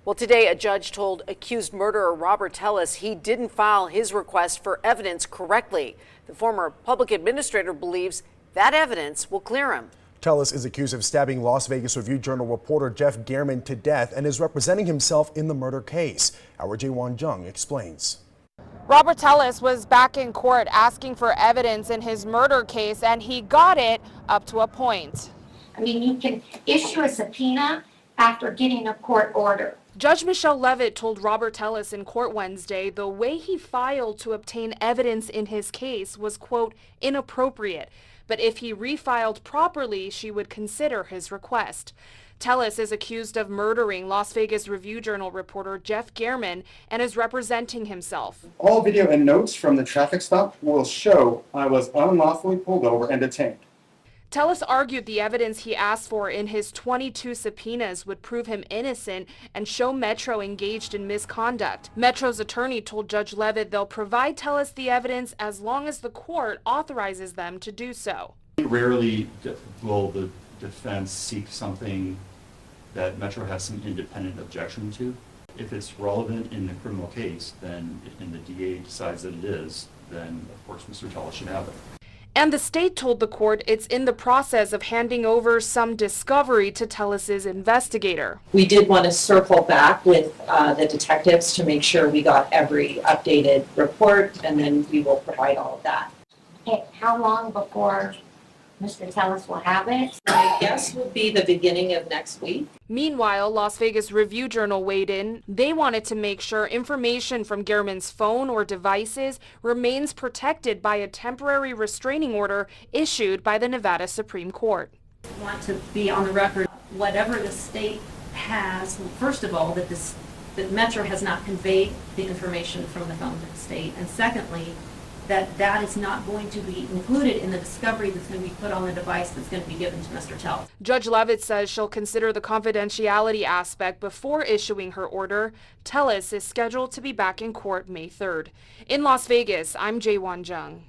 Well, today a judge told accused murderer Robert Tellis he didn't file his request for evidence correctly. The former public administrator believes that evidence will clear him. Tellis is accused of stabbing Las Vegas Review-Journal reporter Jeff Gehrman to death and is representing himself in the murder case. Our Jae-Won Jung explains. Robert Tellis was back in court asking for evidence in his murder case, and he got it up to a point. I mean, you can issue a subpoena after getting a court order. Judge Michelle Levitt told Robert Tellis in court Wednesday the way he filed to obtain evidence in his case was, quote, inappropriate. But if he refiled properly, she would consider his request. Tellis is accused of murdering Las Vegas Review-Journal reporter Jeff Gehrman and is representing himself. All video and notes from the traffic stop will show I was unlawfully pulled over and detained. Tellis argued the evidence he asked for in his 22 subpoenas would prove him innocent and show Metro engaged in misconduct. Metro's attorney told Judge Levitt they'll provide Tellis the evidence as long as the court authorizes them to do so. Rarely will the defense seek something that Metro has some independent objection to. If it's relevant in the criminal case, then and the DA decides that it is, then of course Mr. Tellis should have it. And the state told the court it's in the process of handing over some discovery to Tellis's investigator. We did want to circle back with the detectives to make sure we got every updated report, and then we will provide all of that. Okay, how long before Mr. Tellis will have it? My guess would be the beginning of next week. Meanwhile, Las Vegas Review-Journal weighed in. They wanted to make sure information from Gehrman's phone or devices remains protected by a temporary restraining order issued by the Nevada Supreme Court. I want to be on the record, whatever the state has, first of all, that Metro has not conveyed the information from the phone to the state, and secondly, that is not going to be included in the discovery that's going to be put on the device that's going to be given to Mr. Tellis. Judge Levitt says she'll consider the confidentiality aspect before issuing her order. Tellis is scheduled to be back in court May 3rd. In Las Vegas, I'm Jae-Won Jung.